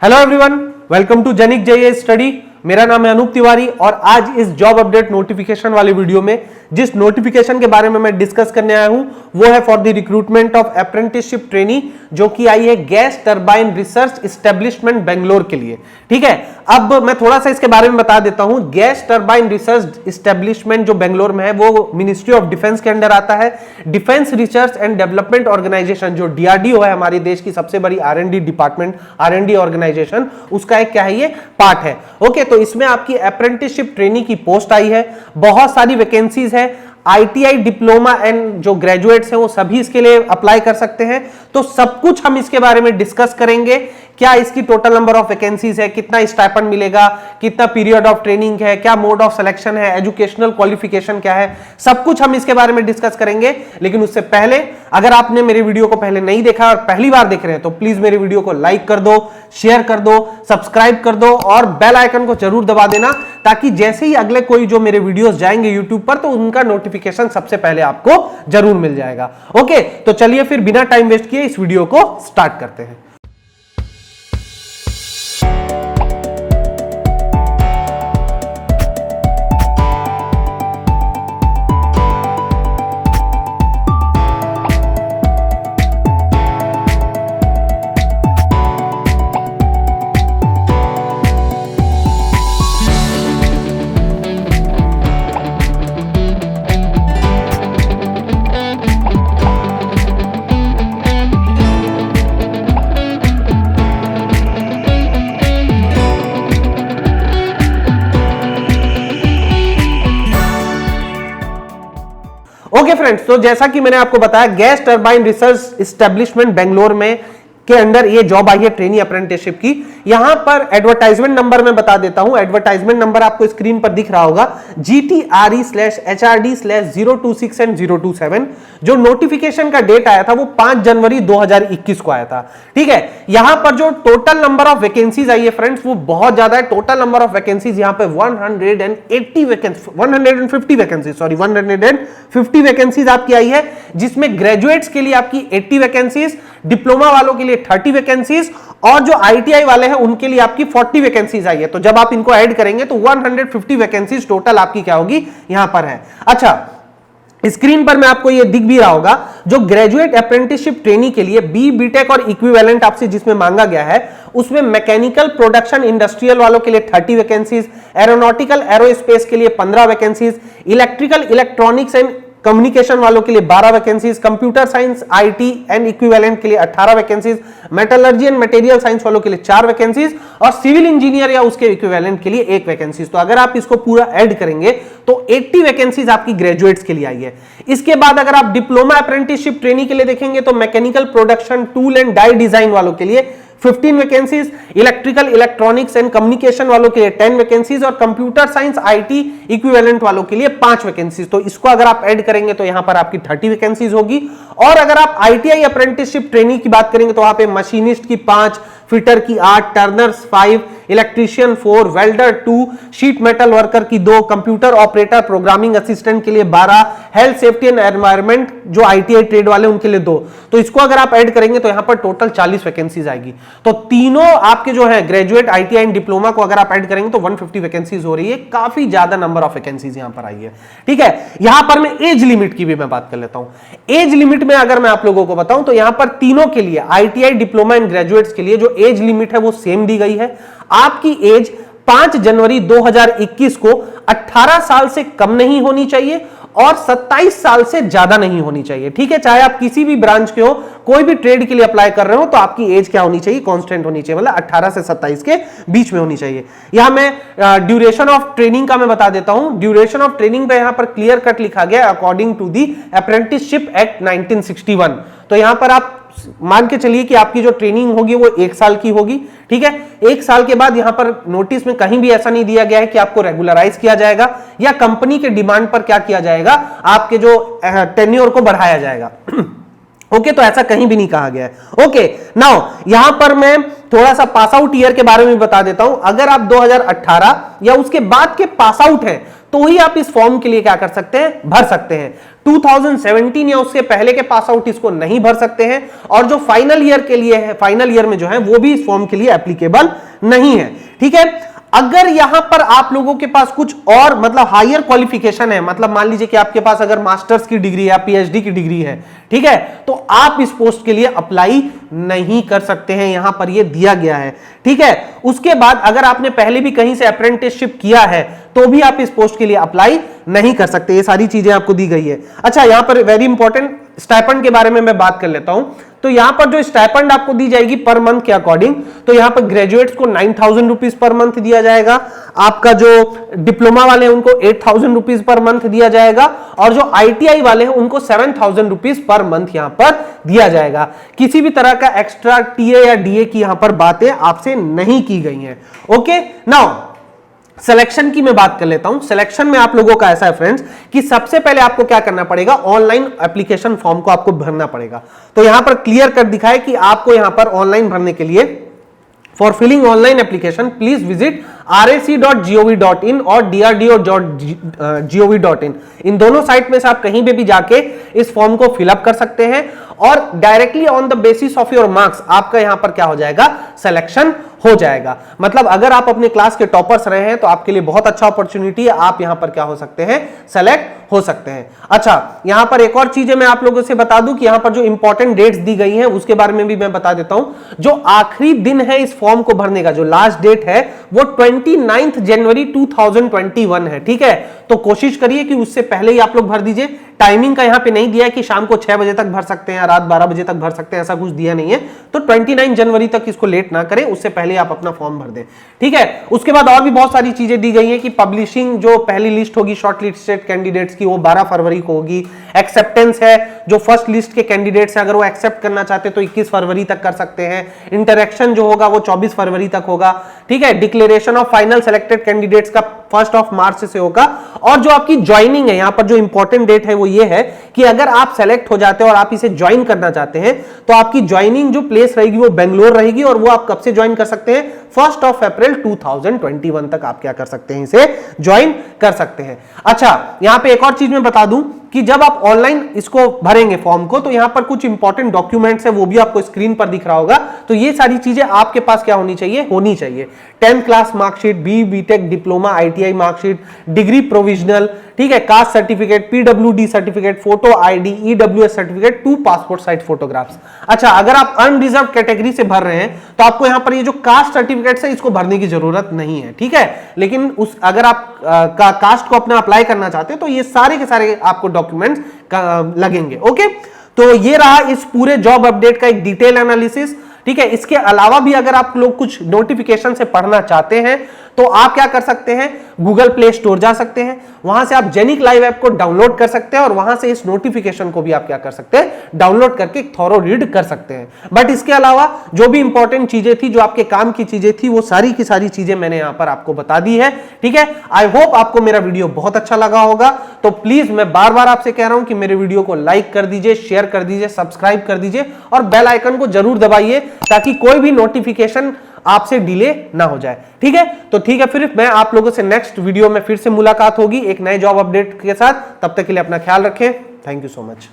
Hello everyone, welcome to genic JEE study. मेरा नाम है अनूप तिवारी और आज इस जॉब अपडेट नोटिफिकेशन वाले वीडियो में जिस नोटिफिकेशन के बारे में मैं डिस्कस करने आया हूं वो है for the recruitment of apprenticeship trainee, जो कि आई है gas turbine research establishment Bangalore के लिए। ठीक है, अब मैं थोड़ा सा इसके बारे में बता देता हूं। गैस टरबाइन रिसर्च एस्टेब्लिशमेंट जो बेंगलोर में है वो मिनिस्ट्री ऑफ डिफेंस के अंडर आता है। Defence research and development organisation जो डीआरडीओ है, हमारे देश की सबसे बड़ी आर&डी डिपार्टमेंट, आर&डी ऑर्गेनाइजेशन, उसका एक क्या है, ये पार्ट है। ओके, तो इसमें आपकी अप्रेंटिसशिप ट्रेनी की पोस्ट आई है, बहुत सारी वैकेंसीज है। आईटीआई डिप्लोमा एंड जो ग्रेजुएट्स हैं वो सभी इसके लिए अप्लाई कर सकते हैं। तो सब कुछ हम इसके बारे में डिस्कस करेंगे। क्या इसकी टोटल नंबर ऑफ वैकेंसीज है, कितना स्टाइपेंड मिलेगा, कितना पीरियड ऑफ ट्रेनिंग है, क्या मोड ऑफ सिलेक्शन है, एजुकेशनल क्वालिफिकेशन क्या है, सब कुछ हम इसके बारे में डिस्कस करेंगे। लेकिन उससे पहले अगर आपने मेरे वीडियो को पहले नहीं देखा और पहली बार देख रहे हैं तो प्लीज मेरे वीडियो को लाइक कर दो, शेयर कर दो, सब्सक्राइब कर दो और बेल आइकन को जरूर दबा देना, ताकि जैसे ही अगले कोई जो मेरे वीडियोस जाएंगे यूट्यूब पर तो उनका नोटिफिकेशन सबसे पहले आपको जरूर मिल जाएगा। ओके, तो चलिए फिर बिना टाइम वेस्ट किए इस वीडियो को स्टार्ट करते हैं। ओके फ्रेंड्स, तो जैसा कि मैंने आपको बताया gas turbine research establishment Bangalore में के अंदर ये जॉब आई है ट्रेनी अप्रेंटिसशिप की। यहां पर एडवर्टाइजमेंट नंबर मैं बता देता हूं। एडवर्टाइजमेंट नंबर आपको स्क्रीन पर दिख रहा होगा, GTRE/HRD/026 एंड 027। जो नोटिफिकेशन का डेट आया था वो 5 जनवरी 2021 को आया था। ठीक है, यहां पर जो टोटल नंबर ऑफ वैकेंसीज आई है फ्रेंड्स वो बहुत ज्यादा है। टोटल नंबर ऑफ वैकेंसीज यहां पे 150 वैकेंसीज आपकी आई है, जिसमें ग्रेजुएट्स के लिए आपकी 80 वैकेंसीज, डिप्लोमा वालों के लिए 30 वैकेंसीज और जो आईटीआई वाले हैं उनके लिए आपकी 40 वैकेंसीज आई है। तो जब आप इनको ऐड करेंगे तो 150 वैकेंसीज टोटल आपकी क्या होगी, यहां पर है। अच्छा, स्क्रीन पर मैं आपको ये दिख भी रहा होगा, जो ग्रेजुएट अप्रेंटिसशिप ट्रेनी के लिए बीटेक और इक्विवेलेंट आपसे जिसमें मांगा गया है उसमें मैकेनिकल प्रोडक्शन इंडस्ट्रियल वालों के लिए 30 वैकेंसीज, एरोनॉटिकल एरोस्पेस के लिए 15 vacancies, electrical electronics and communication वालों के लिए 12 vacancies, computer science IT and equivalent के लिए 18 vacancies, metallurgy and material science वालों के लिए 4 वैकेंसीज और सिविल इंजीनियर या उसके इक्विवेलेंट के लिए 1 वैकेंसीज। तो अगर आप इसको पूरा ऐड करेंगे तो 80 वैकेंसीज आपकी ग्रेजुएट्स के लिए आई है। इसके बाद अगर आप डिप्लोमा अप्रेंटिसशिप ट्रेनी के लिए देखेंगे तो mechanical production, tool and die design वालों के लिए 15 vacancies, electrical electronics and communication वालों के लिए 10 वैकेंसीज और कंप्यूटर साइंस आईटी इक्विवेलेंट वालों के लिए 5 वैकेंसीज। तो इसको अगर आप ऐड करेंगे तो यहां पर आपकी 30 वैकेंसीज होगी। और अगर आप आईटीआई अप्रेंटिसशिप ट्रेनी की बात करेंगे तो वहां पे मशीनिस्ट की 5, फिटर की 8, Turners 5, electrician 4, welder 2, sheet metal worker की 2, कंप्यूटर ऑपरेटर प्रोग्रामिंग असिस्टेंट के लिए 12, हेल्थ सेफ्टी एंड एनवायरनमेंट जो आईटीआई ट्रेड वाले उनके लिए 2। तो इसको अगर आप ऐड करेंगे तो यहां पर टोटल 40 वैकेंसीज आएगी। तो तीनों आपके जो है ग्रेजुएट, आईटीआई एंड डिप्लोमा को अगर आप ऐड करेंगे तो 150 वैकेंसीज हो रही है। काफी ज्यादा नंबर ऑफ वैकेंसीज यहां पर आई है। ठीक है, यहां पर मैं एज लिमिट की भी मैं बात कर लेता हूं। एज लिमिट में अगर मैं आप लोगों को बताऊं तो यहां पर तीनों के लिए, आईटीआई, डिप्लोमा एंड ग्रेजुएट्स के लिए जो एज लिमिट है वो सेम दी गई है। आपकी एज 5 जनवरी 2021 को 18 साल से कम नहीं होनी चाहिए और 27 साल से ज्यादा नहीं होनी चाहिए। ठीक है, चाहे आप किसी भी ब्रांच के हो, कोई भी ट्रेड के लिए अप्लाई कर रहे हो तो आपकी एज क्या होनी चाहिए, कांस्टेंट होनी चाहिए, मतलब 18 से 27 के बीच में होनी चाहिए। यहां मैं ड्यूरेशन ऑफ ट्रेनिंग का मैं बता देता हूं। ड्यूरेशन ऑफ ट्रेनिंग पे यहां पर क्लियर कट लिखा गया according to the apprenticeship act 1961। तो यहां पर आप मान के चलिए कि आपकी जो ट्रेनिंग होगी वो 1 साल की होगी। ठीक है, 1 साल के बाद यहां पर नोटिस में कहीं भी ऐसा नहीं दिया गया है कि आपको रेगुलराइज किया जाएगा या कंपनी के डिमांड पर क्या किया जाएगा, आपके जो टेन्योर को बढ़ाया जाएगा। ओके, तो ऐसा कहीं भी नहीं कहा गया है। ओके, नाउ यहां पर मैं थोड़ा सा पास आउट ईयर के बारे में बता देता हूं। अगर आप 2018 या उसके बाद के पास आउट हैं तो ही आप इस फॉर्म के लिए क्या कर सकते हैं, भर सकते हैं। 2017 या उससे पहले के पास आउट इसको नहीं भर सकते हैं, और जो फाइनल ईयर के लिए है, फाइनल ईयर में जो है वो भी इस फॉर्म के लिए एप्लीकेबल नहीं है। ठीक है, अगर यहां पर आप लोगों के पास कुछ और मतलब हायर क्वालिफिकेशन है, मतलब मान लीजिए कि आपके पास अगर मास्टर्स की डिग्री या पीएचडी की डिग्री है, ठीक है, तो आप इस पोस्ट के लिए अप्लाई नहीं कर सकते हैं, यहां पर यह दिया गया है। ठीक है, उसके बाद अगर आपने पहले भी कहीं से अप्रेंटिसशिप किया है तो भी आप इस पोस्ट के लिए अप्लाई नहीं कर सकते। ये सारी चीजें आपको दी गई है। अच्छा, यहां पर वेरी इंपॉर्टेंट स्टाइपेंड के बारे में मैं बात कर लेता हूं। तो यहां पर जो स्टाइपेंड आपको दी जाएगी पर मंथ के अकॉर्डिंग, तो यहां पर ग्रेजुएट्स को 9,000 रुपीज पर मंथ दिया जाएगा, आपका जो डिप्लोमा वाले हैं उनको 8,000 रुपीज पर मंथ दिया जाएगा, और जो आईटीआई वाले हैं उनको 7,000 रुपीज पर मंथ यहां पर दिया जाएगा। किसी भी तरह का एक्स्ट्रा टीए या डीए की यहां पर बातें आपसे नहीं की गई हैं। ओके, नाउ सिलेक्शन की मैं बात कर लेता हूं। सिलेक्शन में आप लोगों का ऐसा है फ्रेंड्स कि सबसे पहले आपको क्या करना पड़ेगा, ऑनलाइन एप्लीकेशन फॉर्म को आपको भरना पड़ेगा। तो यहां पर क्लियर कर दिखा है कि आपको यहां पर ऑनलाइन भरने के लिए for filling online application please visit rac.gov.in और drdo.gov.in। इन दोनों साइट में से आप कहीं पे भी जाके इस फॉर्म को फिलअप कर सकते हैं, और directly on the basis of your marks आपका यहां पर क्या हो जाएगा, सिलेक्शन हो जाएगा। मतलब अगर आप अपने क्लास के टॉपर्स रहे हैं तो आपके लिए बहुत अच्छा अपॉर्चुनिटी है, आप यहां पर क्या हो सकते हैं, सेलेक्ट हो सकते हैं। अच्छा, यहां पर एक और चीज मैं आप लोगों से बता दूं कि यहां पर जो इंपॉर्टेंट डेट्स दी गई हैं उसके बारे में भी मैं बता देता हूं। जो आखिरी दिन है इस फॉर्म को भरने का, जो लास्ट डेट है वो 29 जनवरी 2021 है। ठीक है, तो कोशिश करिए कि उससे पहले ही आप लोग भर दीजिए। टाइमिंग का यहां पे नहीं दिया है कि शाम को 6 बजे तक भर सकते हैं या रात 12 बजे तक भर सकते हैं, ऐसा कुछ दिया नहीं है। तो 29 जनवरी तक इसको लेट ना करें, उससे पहले आप अपना फॉर्म भर दें। ठीक है, उसके बाद और भी बहुत सारी चीजें दी गई हैं कि पब्लिशिंग जो पहली लिस्ट होगी शॉर्ट लिस्टेड कैंडिडेट्स की वो 12 फरवरी को होगी। एक्सेप्टेंस है, जो फर्स्ट लिस्ट के कैंडिडेट्स हैं अगर वो एक्सेप्ट करना चाहते तो 21 फरवरी तक कर सकते हैं। इंटरेक्शन जो होगा वो 24 फरवरी तक होगा। ठीक है, declaration of final selected candidates का 1 मार्च से होगा। और जो आपकी ज्वाइनिंग है, यहां पर जो इंपॉर्टेंट डेट है वो ये है कि अगर आप सेलेक्ट हो जाते हैं और आप इसे ज्वाइन करना चाहते हैं तो आपकी ज्वाइनिंग जो प्लेस रहेगी वो बेंगलोर रहेगी, और वो आप कब से ज्वाइन कर सकते हैं, 1 अप्रैल 2021 तक आप क्या कर सकते हैं, इसे ज्वाइन कर सकते हैं। अच्छा, यहां पे एक और चीज मैं बता दूं कि जब आप ऑनलाइन इसको भरेंगे फॉर्म को तो यहां पर कुछ इंपॉर्टेंट डॉक्यूमेंट्स है, वो भी आपको स्क्रीन पर दिख रहा होगा। तो ये सारी चीजें आपके पास क्या होनी चाहिए, 10th class marksheet, BTech diploma ITI marksheet, degree provisional, ठीक है, caste certificate, PWD certificate, photo ID, EWS certificate, 2 passport size photographs. अच्छा, अगर आप अनरिजर्व कैटेगरी से भर रहे हैं तो आपको यहां पर ये जो कास्ट सर्टिफिकेट है इसको भरने की जरूरत नहीं है। ठीक है, लेकिन अगर आप कास्ट को अपना अप्लाई करना चाहते हैं तो ये सारे के सारे आपको डॉक्यूमेंट्स लगेंगे। ओके, तो ये रहा इस पूरे जॉब अपडेट का एक डिटेल एनालिसिस। ठीक है, इसके अलावा भी अगर आप लोग कुछ नोटिफिकेशन से पढ़ना चाहते हैं तो आप क्या कर सकते हैं, गूगल प्ले स्टोर जा सकते हैं, वहां से आप जेनिक लाइव ऐप को डाउनलोड कर सकते हैं और वहां से इस नोटिफिकेशन को भी आप क्या कर सकते हैं, डाउनलोड करके थॉरो रीड कर सकते हैं। बट इसके अलावा जो भी इंपॉर्टेंट चीजें थी, जो आपके काम की चीजें थी, वो सारी की सारी चीजें मैंने यहां पर आपको बता दी है। ठीक है, आई होप आपको मेरा वीडियो बहुत अच्छा लगा होगा। तो प्लीज मैं बार बार आपसे कह रहा हूं कि मेरे वीडियो को लाइक कर दीजिए, शेयर कर दीजिए, सब्सक्राइब कर दीजिए और बेल आइकन को जरूर दबाइए ताकि कोई भी नोटिफिकेशन आपसे डिले ना हो जाए। ठीक है, तो ठीक है, फिर मैं आप लोगों से नेक्स्ट वीडियो में फिर से मुलाकात होगी एक नए जॉब अपडेट के साथ। तब तक के लिए अपना ख्याल रखें। Thank you so much.